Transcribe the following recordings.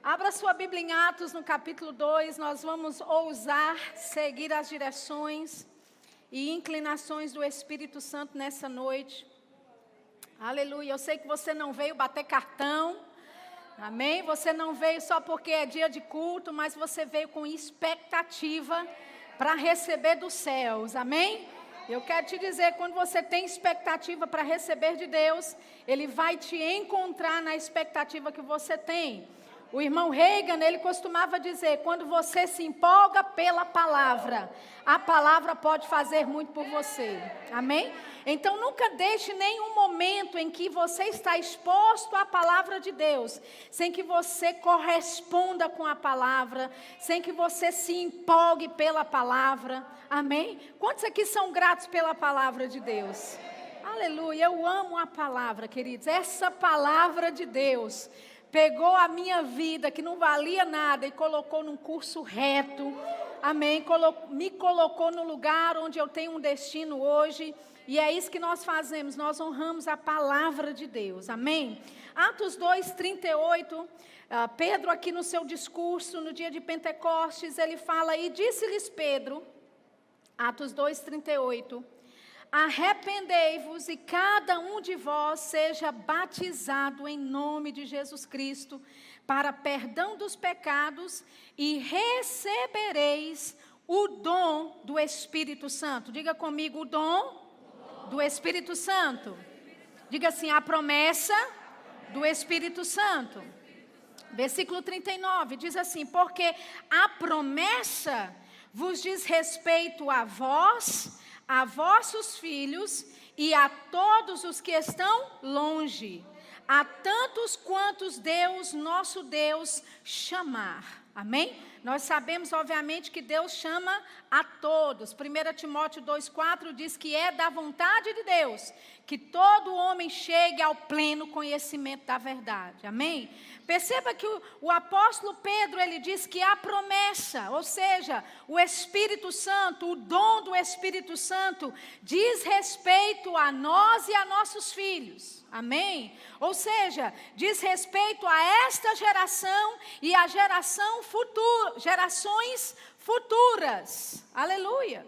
Abra sua Bíblia em Atos, no capítulo 2, nós vamos ousar seguir as direções e inclinações do Espírito Santo nessa noite. Aleluia, eu sei que você não veio bater cartão, amém? Você não veio só porque é dia de culto, mas você veio com expectativa para receber dos céus, amém? Eu quero te dizer, quando você tem expectativa para receber de Deus, Ele vai te encontrar na expectativa que você tem. O irmão Reagan, ele costumava dizer, quando você se empolga pela palavra, a palavra pode fazer muito por você, amém? Então nunca deixe nenhum momento em que você está exposto à palavra de Deus, sem que você corresponda com a palavra, sem que você se empolgue pela palavra, amém? Quantos aqui são gratos pela palavra de Deus? Aleluia, eu amo a palavra, queridos, essa palavra de Deus pegou a minha vida, que não valia nada, e colocou num curso reto, amém? Me colocou no lugar onde eu tenho um destino hoje, e é isso que nós fazemos, nós honramos a palavra de Deus, amém? Atos 2, 38, Pedro aqui no seu discurso, no dia de Pentecostes, ele fala, e disse-lhes Pedro, Atos 2, 38, arrependei-vos e cada um de vós seja batizado em nome de Jesus Cristo para perdão dos pecados e recebereis o dom do Espírito Santo. Diga comigo, o dom do Espírito Santo. Diga assim, a promessa do Espírito Santo. Versículo 39 diz assim, porque a promessa vos diz respeito a vós, a vossos filhos e a todos os que estão longe, a tantos quantos Deus, nosso Deus, chamar. Amém? Nós sabemos, obviamente, que Deus chama a todos. 1 Timóteo 2,4 diz que é da vontade de Deus que todo homem chegue ao pleno conhecimento da verdade. Amém? Perceba que o apóstolo Pedro, ele diz que a promessa, ou seja, o Espírito Santo, o dom do Espírito Santo, diz respeito a nós e a nossos filhos. Amém? Ou seja, diz respeito a esta geração e a gerações futuras. Aleluia.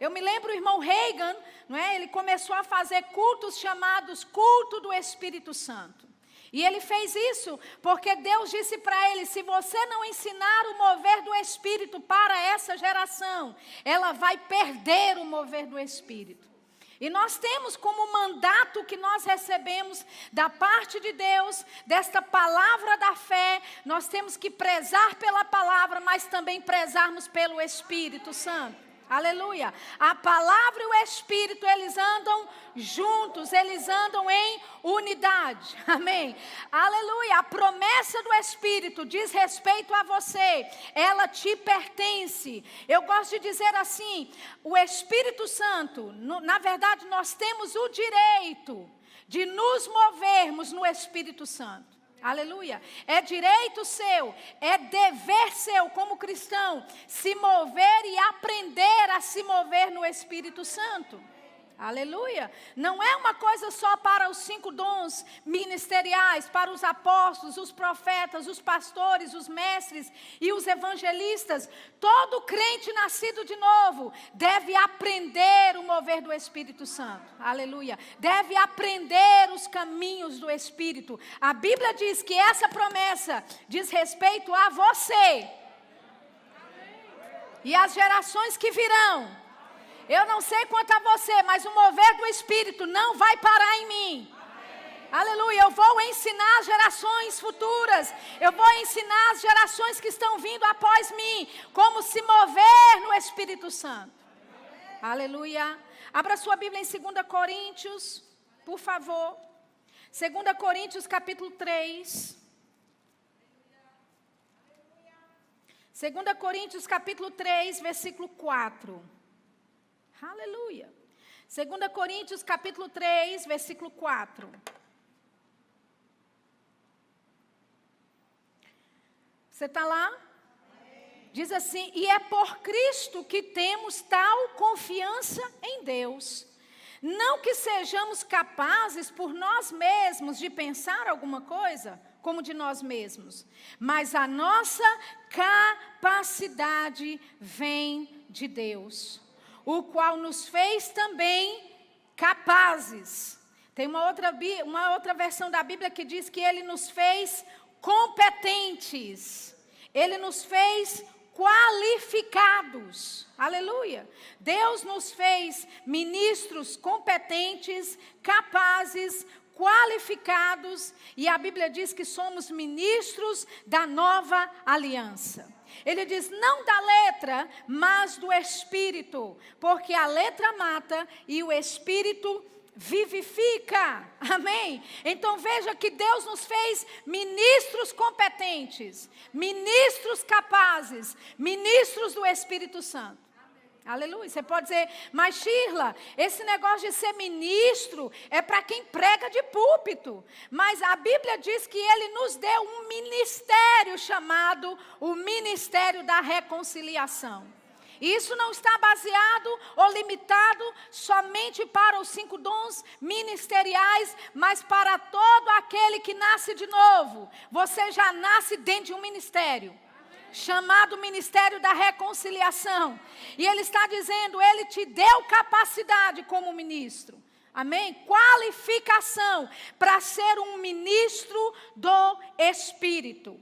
Eu me lembro o irmão Reagan, não é? Ele começou a fazer cultos chamados culto do Espírito Santo. E ele fez isso porque Deus disse para ele, se você não ensinar o mover do Espírito para essa geração, ela vai perder o mover do Espírito. E nós temos como mandato que nós recebemos da parte de Deus, desta palavra da fé, nós temos que prezar pela palavra, mas também prezarmos pelo Espírito Santo. Aleluia. A palavra e o Espírito, eles andam juntos, eles andam em unidade. Amém. Aleluia. A promessa do Espírito diz respeito a você. Ela te pertence. Eu gosto de dizer assim, o Espírito Santo, na verdade nós temos o direito de nos movermos no Espírito Santo. Aleluia, é direito seu, é dever seu como cristão, se mover e aprender a se mover no Espírito Santo. Aleluia, não é uma coisa só para os 5 dons ministeriais, para os apóstolos, os profetas, os pastores, os mestres e os evangelistas. Todo crente nascido de novo deve aprender o mover do Espírito Santo. Aleluia, deve aprender os caminhos do Espírito. A Bíblia diz que essa promessa diz respeito a você e às gerações que virão. Eu não sei quanto a você, mas o mover do Espírito não vai parar em mim. Amém. Aleluia, eu vou ensinar as gerações futuras, eu vou ensinar as gerações que estão vindo após mim, como se mover no Espírito Santo. Amém. Aleluia. Abra sua Bíblia em 2 Coríntios, por favor. 2 Coríntios capítulo 3. 2 Coríntios capítulo 3, versículo 4. Aleluia. 2 Coríntios capítulo 3, versículo 4. Você está lá? Amém. Diz assim, e é por Cristo que temos tal confiança em Deus. Não que sejamos capazes por nós mesmos de pensar alguma coisa, como de nós mesmos, mas a nossa capacidade vem de Deus, o qual nos fez também capazes. Tem uma outra versão da Bíblia que diz que Ele nos fez competentes, Ele nos fez qualificados. Aleluia. Deus nos fez ministros competentes, capazes, qualificados, e a Bíblia diz que somos ministros da nova aliança. Ele diz, não da letra, mas do Espírito, porque a letra mata e o Espírito vivifica. Amém? Então veja que Deus nos fez ministros competentes, ministros capazes, ministros do Espírito Santo. Aleluia. Você pode dizer, mas Shirla, esse negócio de ser ministro é para quem prega de púlpito. Mas a Bíblia diz que Ele nos deu um ministério chamado o Ministério da Reconciliação. E isso não está baseado ou limitado somente para os 5 dons ministeriais, mas para todo aquele que nasce de novo. Você já nasce dentro de um ministério chamado Ministério da Reconciliação. E Ele está dizendo, Ele te deu capacidade como ministro. Amém? Qualificação para ser um ministro do Espírito.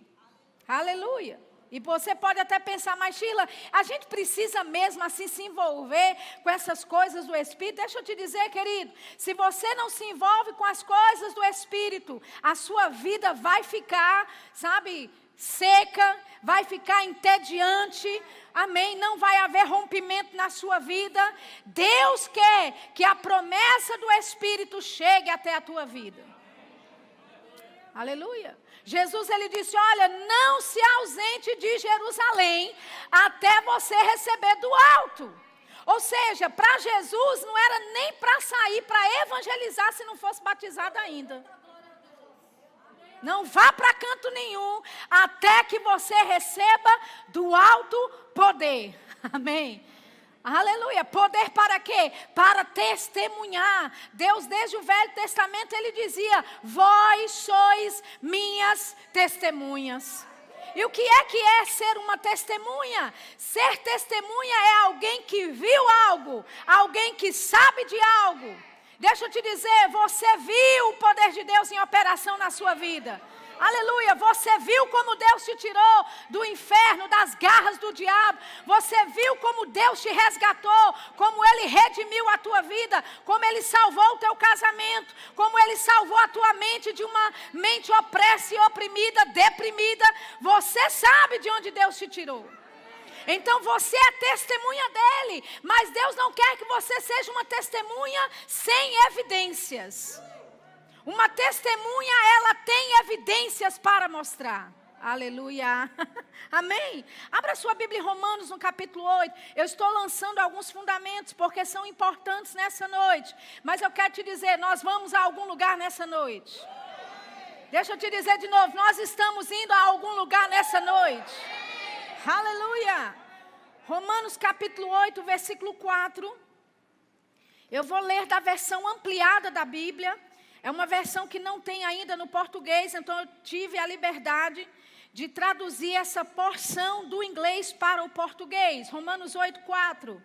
Aleluia. E você pode até pensar, mas Sheila, a gente precisa mesmo assim se envolver com essas coisas do Espírito? Deixa eu te dizer, querido, se você não se envolve com as coisas do Espírito, a sua vida vai ficar, sabe, seca, vai ficar entediante, amém? Não vai haver rompimento na sua vida. Deus quer que a promessa do Espírito chegue até a tua vida. Aleluia. Jesus, ele disse, olha, não se ausente de Jerusalém até você receber do alto. Ou seja, para Jesus não era nem para sair, para evangelizar se não fosse batizado ainda. Não vá para canto nenhum até que você receba do alto poder. Amém. Aleluia. Poder para quê? Para testemunhar. Deus, desde o Velho Testamento, Ele dizia, vós sois minhas testemunhas. E o que é ser uma testemunha? Ser testemunha é alguém que viu algo, alguém que sabe de algo. Deixa eu te dizer, você viu o poder de Deus em operação na sua vida. Aleluia, você viu como Deus te tirou do inferno, das garras do diabo. Você viu como Deus te resgatou, como Ele redimiu a tua vida, como Ele salvou o teu casamento, como Ele salvou a tua mente de uma mente opressa e oprimida, deprimida. Você sabe de onde Deus te tirou. Então você é testemunha dele, mas Deus não quer que você seja uma testemunha sem evidências. Uma testemunha, ela tem evidências para mostrar. Aleluia. Amém. Abra sua Bíblia em Romanos no capítulo 8. Eu estou lançando alguns fundamentos porque são importantes nessa noite. Mas eu quero te dizer, nós vamos a algum lugar nessa noite. Deixa eu te dizer de novo, nós estamos indo a algum lugar nessa noite. Aleluia. Romanos capítulo 8, versículo 4. Eu vou ler da versão ampliada da Bíblia. É uma versão que não tem ainda no português, então eu tive a liberdade de traduzir essa porção do inglês para o português. Romanos 8, 4.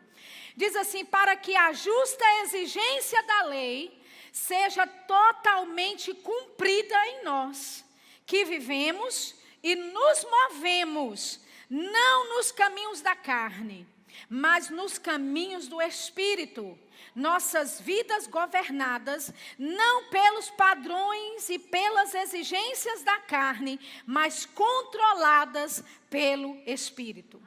Diz assim, para que a justa exigência da lei seja totalmente cumprida em nós, que vivemos e nos movemos, não nos caminhos da carne, mas nos caminhos do Espírito. Nossas vidas governadas não pelos padrões e pelas exigências da carne, mas controladas pelo Espírito.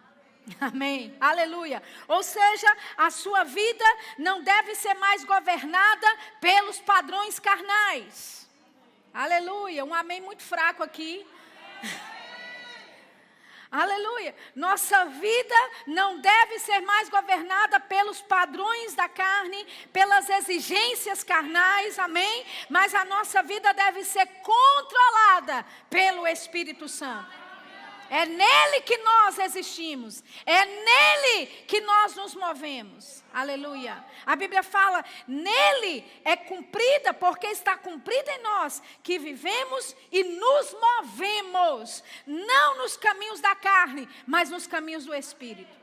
Amém. Aleluia. Ou seja, a sua vida não deve ser mais governada pelos padrões carnais. Aleluia. Um amém muito fraco aqui. Aleluia. Nossa vida não deve ser mais governada pelos padrões da carne, pelas exigências carnais, amém? Mas a nossa vida deve ser controlada pelo Espírito Santo. É nele que nós existimos. É nele que nós nos movemos. Aleluia. A Bíblia fala, nele é cumprida, porque está cumprida em nós, que vivemos e nos movemos. Não nos caminhos da carne, mas nos caminhos do Espírito.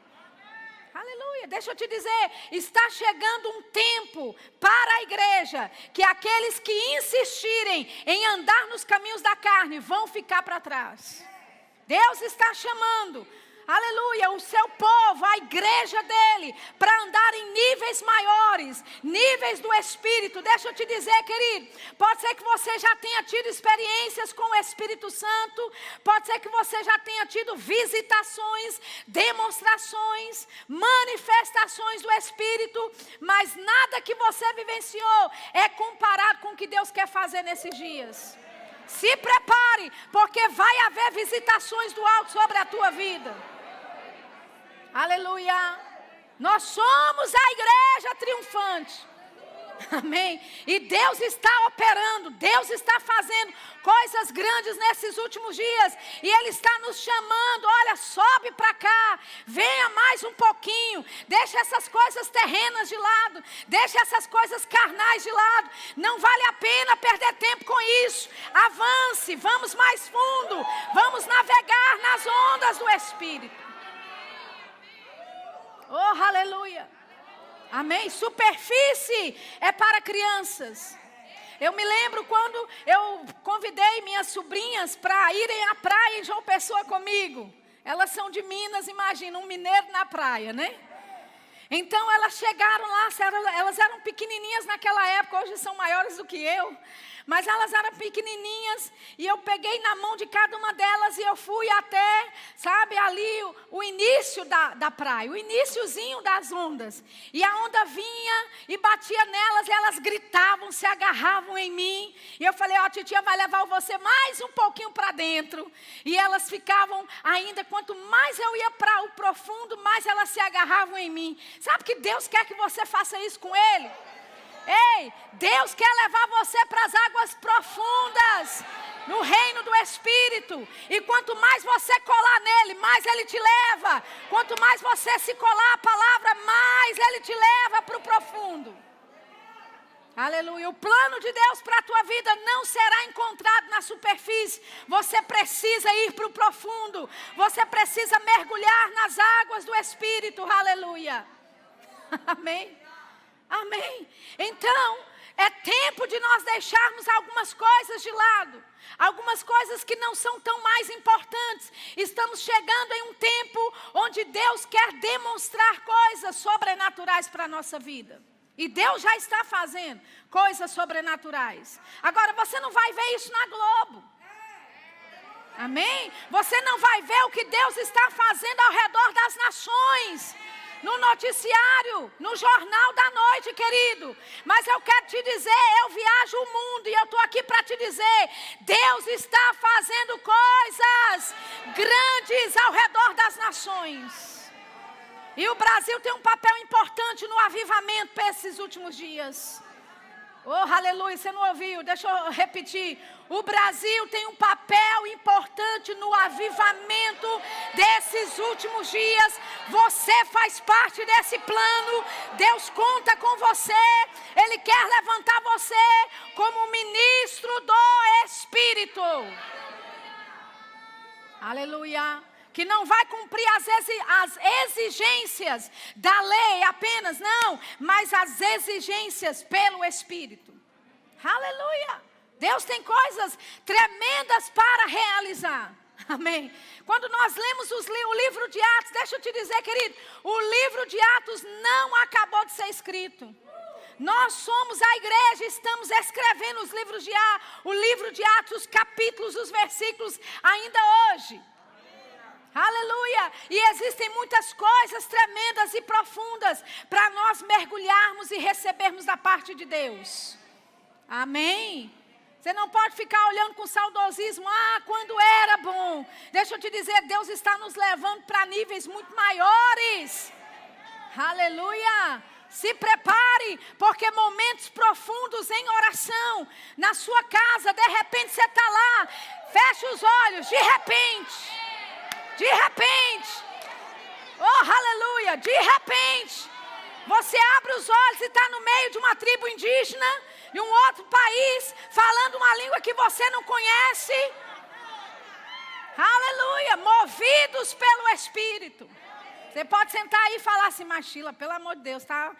Aleluia, deixa eu te dizer, está chegando um tempo para a igreja, que aqueles que insistirem em andar nos caminhos da carne, vão ficar para trás. Deus está chamando, aleluia, o seu povo, a igreja dele, para andar em níveis maiores, níveis do Espírito. Deixa eu te dizer, querido, pode ser que você já tenha tido experiências com o Espírito Santo, pode ser que você já tenha tido visitações, demonstrações, manifestações do Espírito, mas nada que você vivenciou é comparado com o que Deus quer fazer nesses dias. Se prepare, porque vai haver visitações do alto sobre a tua vida. Aleluia. Nós somos a igreja triunfante. Amém. E Deus está operando, Deus está fazendo coisas grandes nesses últimos dias. E Ele está nos chamando, olha, sobe para cá, venha mais um pouquinho. Deixa essas coisas terrenas de lado, deixa essas coisas carnais de lado. Não vale a pena perder tempo com isso. Avance, vamos mais fundo, vamos navegar nas ondas do Espírito. Oh, aleluia. Amém? Superfície é para crianças. Eu me lembro quando eu convidei minhas sobrinhas para irem à praia em João Pessoa comigo. Elas são de Minas, imagina, um mineiro na praia, né? Então elas chegaram lá, elas eram pequenininhas naquela época, hoje são maiores do que eu. Mas elas eram pequenininhas e eu peguei na mão de cada uma delas e eu fui até, sabe, ali o início da praia, o iniciozinho das ondas. E a onda vinha e batia nelas e elas gritavam, se agarravam em mim. E eu falei, ó, titia vai levar você mais um pouquinho para dentro. E elas ficavam ainda, quanto mais eu ia para o profundo, mais elas se agarravam em mim. Sabe que Deus quer que você faça isso com Ele? Ei, Deus quer levar você para as águas profundas, no reino do Espírito. E quanto mais você colar nele, mais ele te leva. Quanto mais você se colar a palavra, mais ele te leva para o profundo. Aleluia. O plano de Deus para a tua vida não será encontrado na superfície. Você precisa ir para o profundo. Você precisa mergulhar nas águas do Espírito. Aleluia. Amém. Amém. Então, é tempo de nós deixarmos algumas coisas de lado. Algumas coisas que não são tão mais importantes. Estamos chegando em um tempo onde Deus quer demonstrar coisas sobrenaturais para a nossa vida. E Deus já está fazendo coisas sobrenaturais. Agora, você não vai ver isso na Globo. Amém? Você não vai ver o que Deus está fazendo ao redor das nações. No noticiário, no jornal da noite, querido. Mas eu quero te dizer, eu viajo o mundo e eu estou aqui para te dizer, Deus está fazendo coisas grandes ao redor das nações. E o Brasil tem um papel importante no avivamento para esses últimos dias. Oh, aleluia, você não ouviu? Deixa eu repetir. O Brasil tem um papel importante no avivamento desses últimos dias. Você faz parte desse plano. Deus conta com você. Ele quer levantar você como ministro do Espírito. Aleluia. Que não vai cumprir as exigências da lei apenas, não, mas as exigências pelo Espírito. Aleluia. Deus tem coisas tremendas para realizar. Amém. Quando nós lemos o livro de Atos, deixa eu te dizer, querido, o livro de Atos não acabou de ser escrito. Nós somos a igreja, estamos escrevendo o livro de Atos, os capítulos, os versículos ainda hoje. Aleluia! E existem muitas coisas tremendas e profundas para nós mergulharmos e recebermos da parte de Deus. Amém? Você não pode ficar olhando com saudosismo, quando era bom. Deixa eu te dizer, Deus está nos levando para níveis muito maiores. Aleluia! Se prepare, porque momentos profundos em oração, na sua casa, de repente você está lá, fecha os olhos, de repente. De repente. Oh, aleluia. De repente. Você abre os olhos e está no meio de uma tribo indígena, de um outro país, falando uma língua que você não conhece. Aleluia. Movidos pelo Espírito. Você pode sentar aí e falar assim, mas Sheila, pelo amor de Deus, está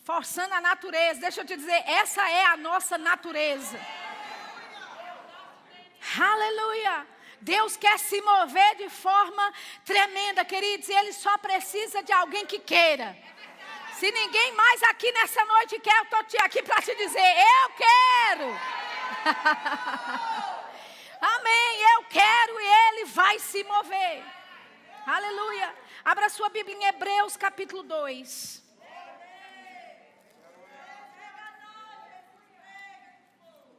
forçando a natureza. Deixa eu te dizer, essa é a nossa natureza. Aleluia. Deus quer se mover de forma tremenda, queridos, e Ele só precisa de alguém que queira. Se ninguém mais aqui nessa noite quer, eu estou aqui para te dizer, eu quero. Amém, eu quero e Ele vai se mover. Aleluia. Abra sua Bíblia em Hebreus capítulo 2.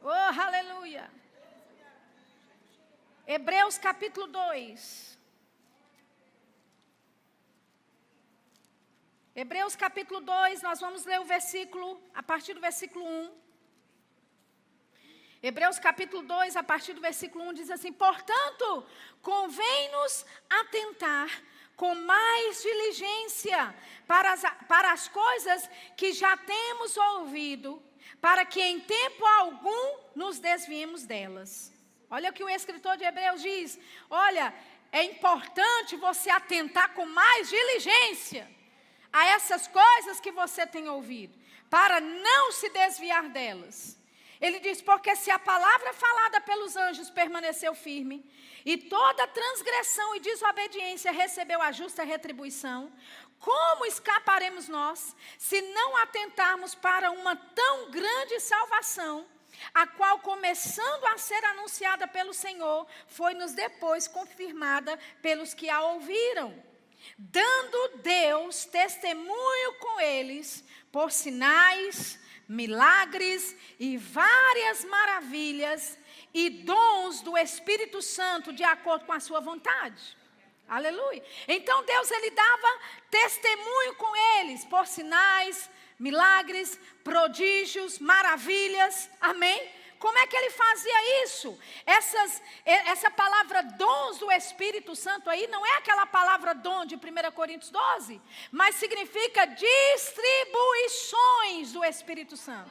Oh, aleluia. Hebreus capítulo 2. Hebreus capítulo 2, nós vamos ler o versículo, a partir do versículo 1. Hebreus capítulo 2, a partir do versículo 1, diz assim: portanto, convém-nos atentar com mais diligência para as coisas que já temos ouvido, para que em tempo algum nos desviemos delas. Olha o que o escritor de Hebreus diz. Olha, é importante você atentar com mais diligência a essas coisas que você tem ouvido, para não se desviar delas. Ele diz, porque se a palavra falada pelos anjos permaneceu firme, e toda transgressão e desobediência recebeu a justa retribuição, como escaparemos nós, se não atentarmos para uma tão grande salvação, a qual, começando a ser anunciada pelo Senhor, foi-nos depois confirmada pelos que a ouviram, dando Deus testemunho com eles, por sinais, milagres e várias maravilhas e dons do Espírito Santo de acordo com a sua vontade. Aleluia. Então Deus, Ele dava testemunho com eles por sinais, milagres, prodígios, maravilhas. Amém? Como é que Ele fazia isso? Essa palavra dons do Espírito Santo aí não é aquela palavra dom de 1 Coríntios 12, mas significa distribuições do Espírito Santo.